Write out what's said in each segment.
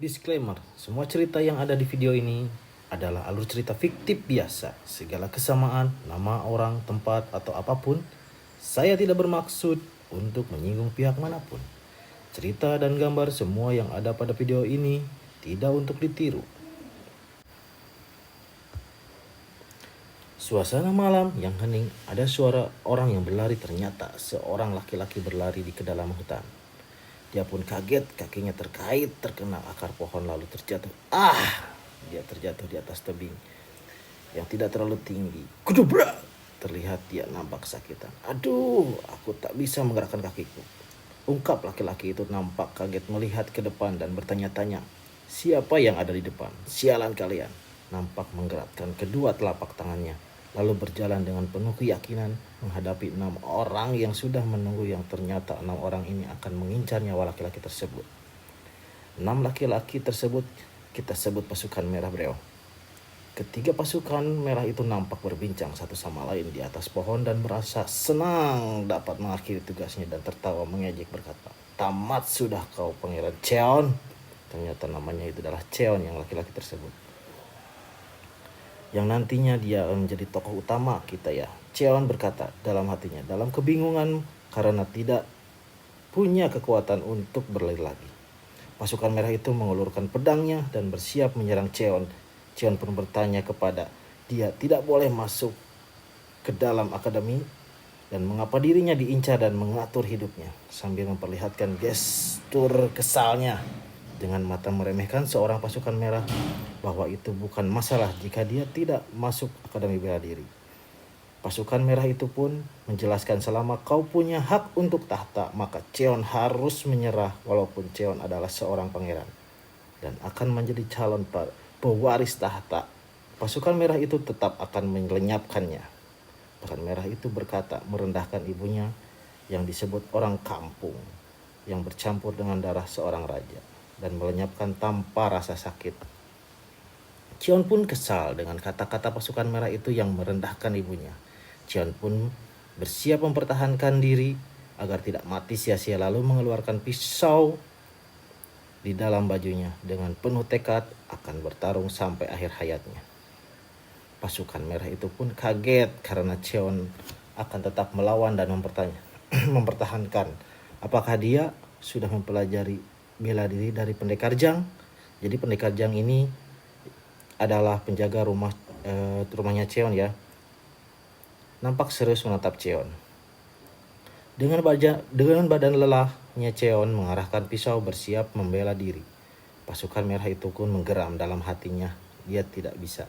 Disclaimer, semua cerita yang ada di video ini adalah alur cerita fiktif biasa. Segala kesamaan, nama orang, tempat, atau apapun, saya tidak bermaksud untuk menyinggung pihak manapun. Cerita dan gambar semua yang ada pada video ini tidak untuk ditiru. Suasana malam yang hening, ada suara orang yang berlari. Ternyata seorang laki-laki berlari di kedalaman hutan. Dia pun kaget, kakinya terkena akar pohon lalu terjatuh. Dia terjatuh di atas tebing yang tidak terlalu tinggi. Kudubrak! Terlihat dia nampak kesakitan. Aduh, aku tak bisa menggerakkan kakiku. Ungkap laki-laki itu nampak kaget melihat ke depan dan bertanya-tanya. Siapa yang ada di depan? Sialan kalian. Nampak menggerakkan kedua telapak tangannya. Lalu berjalan dengan penuh keyakinan menghadapi 6 orang yang sudah menunggu, yang ternyata 6 orang ini akan mengincar nyawa laki-laki tersebut. 6 laki-laki tersebut kita sebut pasukan merah, bro. Ketiga pasukan merah itu nampak berbincang satu sama lain di atas pohon dan merasa senang dapat mengakhiri tugasnya dan tertawa mengejek berkata, tamat sudah kau pangeran Cheon. Ternyata namanya itu adalah Cheon yang laki-laki tersebut, yang nantinya dia menjadi tokoh utama kita ya. Cheon berkata dalam hatinya, dalam kebingungan karena tidak punya kekuatan untuk berlari lagi. Pasukan merah itu mengulurkan pedangnya dan bersiap menyerang Cheon. Cheon pun bertanya kepada dia tidak boleh masuk ke dalam akademi dan mengapa dirinya diincar dan mengatur hidupnya, sambil memperlihatkan gestur kesalnya dengan mata meremehkan seorang pasukan merah bahwa itu bukan masalah jika dia tidak masuk akademi bela diri. Pasukan merah itu pun menjelaskan selama kau punya hak untuk tahta, maka Cheon harus menyerah walaupun Cheon adalah seorang pangeran dan akan menjadi calon pewaris tahta. Pasukan merah itu tetap akan melenyapkannya. Pasukan merah itu berkata merendahkan ibunya yang disebut orang kampung yang bercampur dengan darah seorang raja dan melenyapkan tanpa rasa sakit. Cheon pun kesal dengan kata-kata pasukan merah itu yang merendahkan ibunya. Cheon pun bersiap mempertahankan diri agar tidak mati sia-sia, lalu mengeluarkan pisau di dalam bajunya dengan penuh tekad akan bertarung sampai akhir hayatnya. Pasukan merah itu pun kaget karena Cheon akan tetap melawan dan mempertahankan. Apakah dia sudah mempelajari bela diri dari Pendekar Jang? Jadi Pendekar Jang ini adalah penjaga rumahnya Cheon ya. Nampak serius menatap Cheon. Dengan badan lelahnya Cheon mengarahkan pisau bersiap membela diri. Pasukan merah itu pun menggeram dalam hatinya. Dia tidak bisa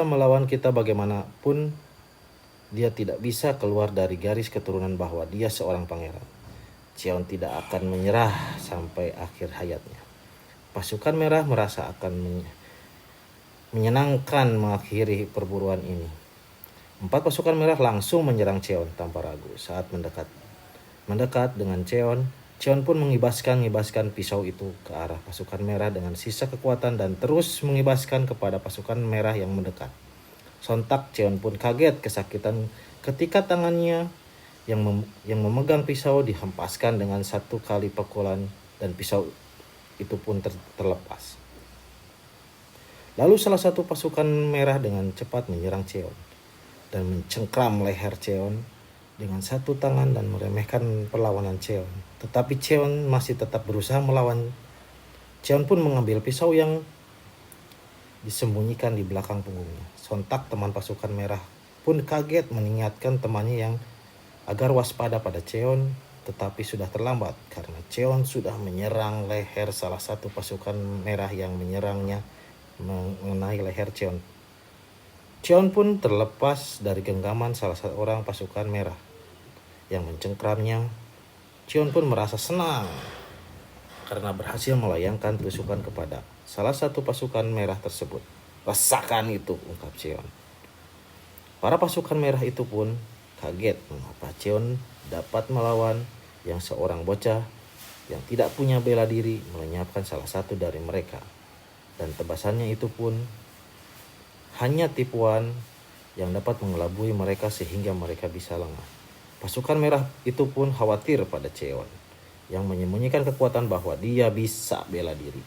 melawan kita bagaimanapun. Dia tidak bisa keluar dari garis keturunan bahwa dia seorang pangeran. Cheon tidak akan menyerah sampai akhir hayatnya. Pasukan merah merasa akan menyenangkan mengakhiri perburuan ini. 4 pasukan merah langsung menyerang Cheon tanpa ragu. Saat mendekat dengan Cheon pun mengibaskan pisau itu ke arah pasukan merah dengan sisa kekuatan dan terus mengibaskan kepada pasukan merah yang mendekat. Sontak Cheon pun kaget kesakitan ketika tangannya yang memegang pisau dihempaskan dengan satu kali pukulan dan pisau itu pun terlepas. Lalu salah satu pasukan merah dengan cepat menyerang Cheon dan mencengkram leher Cheon dengan satu tangan dan meremehkan perlawanan Cheon. Tetapi Cheon masih tetap berusaha melawan. Cheon pun mengambil pisau yang disembunyikan di belakang punggungnya. Sontak teman pasukan merah pun kaget mengingatkan temannya yang agar waspada pada Cheon, tetapi sudah terlambat karena Cheon sudah menyerang leher salah satu pasukan merah yang menyerangnya mengenai leher Cheon. Cheon pun terlepas dari genggaman salah seorang pasukan merah yang mencengkramnya. Cheon pun merasa senang karena berhasil melayangkan tusukan kepada salah satu pasukan merah tersebut. Rasakan itu, ungkap Cheon. Para pasukan merah itu pun kaget mengapa Cheon dapat melawan yang seorang bocah yang tidak punya bela diri melenyapkan salah satu dari mereka. Dan tebasannya itu pun hanya tipuan yang dapat mengelabui mereka sehingga mereka bisa lengah. Pasukan merah itu pun khawatir pada Cheon. yang menyembunyikan kekuatan bahwa dia bisa bela diri.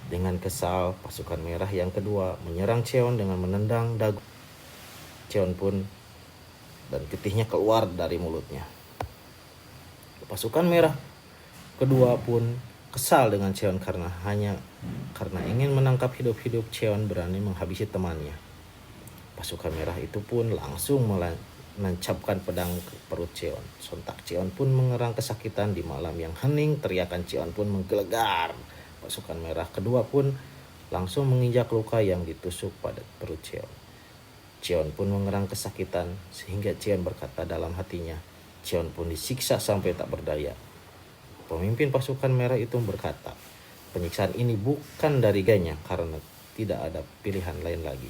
Dengan kesal, pasukan merah yang kedua menyerang Cheon dengan menendang dagu Cheon pun dan getihnya keluar dari mulutnya. Pasukan merah kedua pun kesal dengan Cheon karena ingin menangkap hidup-hidup Cheon berani menghabisi temannya. Pasukan merah itu pun langsung menancapkan pedang ke perut Cheon. Sontak Cheon pun mengerang kesakitan. Di malam yang hening, teriakan Cheon pun menggelegar. Pasukan merah kedua pun langsung menginjak luka yang ditusuk pada perut Cheon. Cheon pun mengerang kesakitan sehingga Cheon berkata dalam hatinya, Cheon pun disiksa sampai tak berdaya. Pemimpin pasukan merah itu berkata, penyiksaan ini bukan dari ganya karena tidak ada pilihan lain lagi.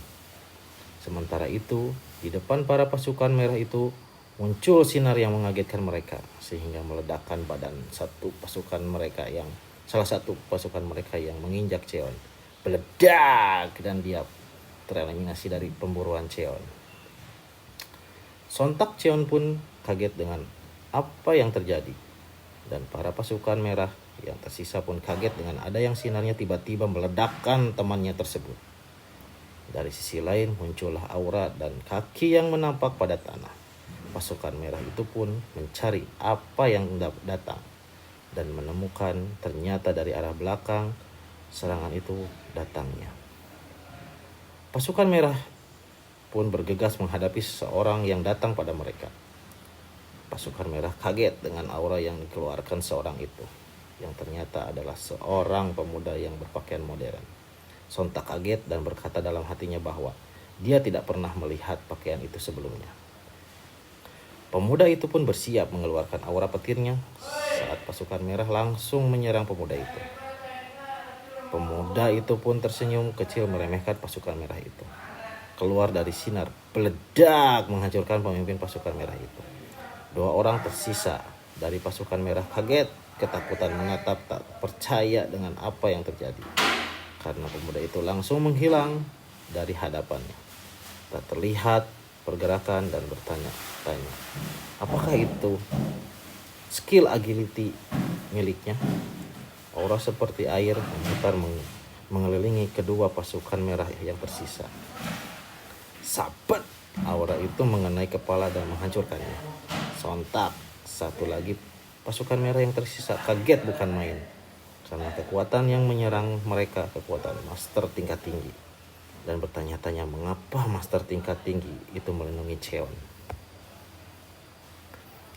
Sementara itu, di depan para pasukan merah itu muncul sinar yang mengagetkan mereka sehingga meledakkan badan salah satu pasukan mereka yang menginjak Cheon. Meledak dan dia tereliminasi dari pemburuan Cheon. Sontak Cheon pun kaget dengan apa yang terjadi. Dan para pasukan merah yang tersisa pun kaget dengan ada yang sinarnya tiba-tiba meledakkan temannya tersebut. Dari sisi lain muncullah aura dan kaki yang menampak pada tanah. Pasukan merah itu pun mencari apa yang datang dan menemukan ternyata dari arah belakang serangan itu datangnya. Pasukan merah pun bergegas menghadapi seseorang yang datang pada mereka. Pasukan merah kaget dengan aura yang dikeluarkan seorang itu, yang ternyata adalah seorang pemuda yang berpakaian modern. Sontak kaget dan berkata dalam hatinya bahwa dia tidak pernah melihat pakaian itu sebelumnya. Pemuda itu pun bersiap mengeluarkan aura petirnya saat pasukan merah langsung menyerang pemuda itu. Pemuda itu pun tersenyum kecil meremehkan pasukan merah itu. Keluar dari sinar, meledak menghancurkan pemimpin pasukan merah itu. 2 orang tersisa dari pasukan merah kaget, ketakutan menatap, tak percaya dengan apa yang terjadi. Karena pemuda itu langsung menghilang dari hadapannya. Tak terlihat pergerakan dan bertanya-tanya, apakah itu skill agility miliknya? Aura seperti air memutar mengelilingi kedua pasukan merah yang tersisa. Sabet, aura itu mengenai kepala dan menghancurkannya. Sontak, satu lagi pasukan merah yang tersisa kaget bukan main. Karena kekuatan yang menyerang mereka kekuatan master tingkat tinggi. Dan bertanya-tanya mengapa master tingkat tinggi itu melindungi Cheon.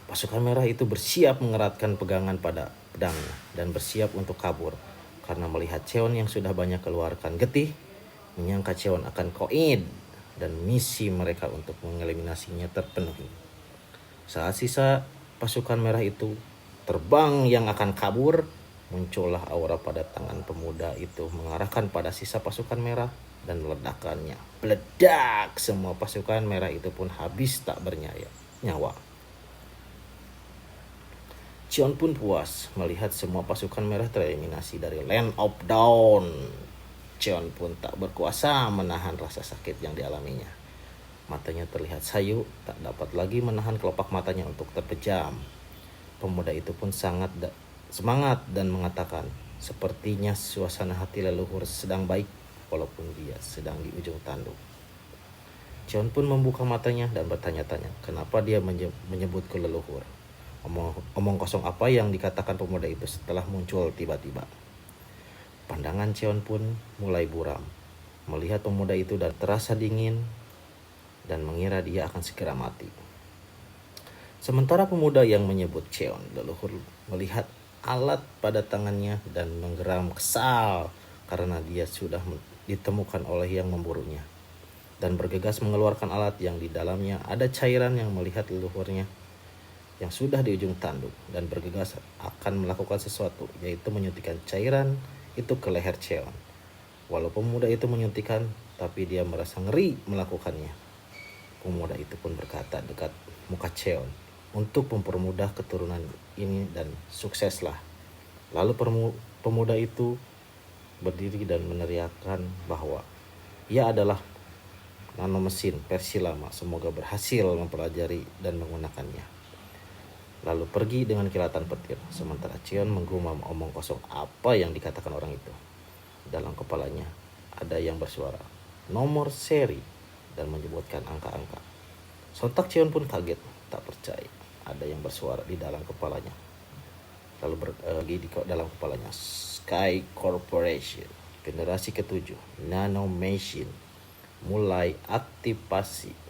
Pasukan merah itu bersiap mengeratkan pegangan pada pedangnya dan bersiap untuk kabur. Karena melihat Cheon yang sudah banyak keluarkan getih, menyangka Cheon akan koin dan misi mereka untuk mengeliminasinya terpenuhi. Saat sisa pasukan merah itu terbang yang akan kabur, muncullah aura pada tangan pemuda itu mengarahkan pada sisa pasukan merah dan meledakannya. Meledak, semua pasukan merah itu pun habis tak bernyawa. Cheon pun puas melihat semua pasukan merah tereliminasi dari Land of Dawn. Cheon pun tak berkuasa menahan rasa sakit yang dialaminya. Matanya terlihat sayu, tak dapat lagi menahan kelopak matanya untuk terpejam. Pemuda itu pun sangat semangat dan mengatakan, sepertinya suasana hati leluhur sedang baik walaupun dia sedang di ujung tanduk. Cheon pun membuka matanya dan bertanya-tanya, kenapa dia menyebut ke leluhur. Omong kosong apa yang dikatakan pemuda itu setelah muncul tiba-tiba. Pandangan Cheon pun mulai buram. Melihat pemuda itu dan terasa dingin dan mengira dia akan segera mati. Sementara pemuda yang menyebut Cheon, leluhur, melihat alat pada tangannya dan menggeram kesal karena dia sudah ditemukan oleh yang memburunya. Dan bergegas mengeluarkan alat yang di dalamnya ada cairan yang melihat leluhurnya yang sudah di ujung tanduk dan bergegas akan melakukan sesuatu, yaitu menyuntikkan cairan itu ke leher Cheon. Walau pemuda itu menyuntikkan, tapi dia merasa ngeri melakukannya. Pemuda itu pun berkata dekat muka Cheon, untuk mempermudah keturunan ini dan sukseslah. Lalu pemuda itu berdiri dan meneriakkan bahwa ia adalah nanomesin versi lama, semoga berhasil mempelajari dan menggunakannya. lalu pergi dengan kilatan petir. Sementara Cheon menggumam omong kosong apa yang dikatakan orang itu. Dalam kepalanya ada yang bersuara, nomor seri, dan menyebutkan angka-angka. Sontak Cheon pun kaget, tak percaya. Ada yang bersuara di dalam kepalanya. Lalu lagi di dalam kepalanya, Sky Corporation, generasi ketujuh, Nano Machine, mulai aktivasi.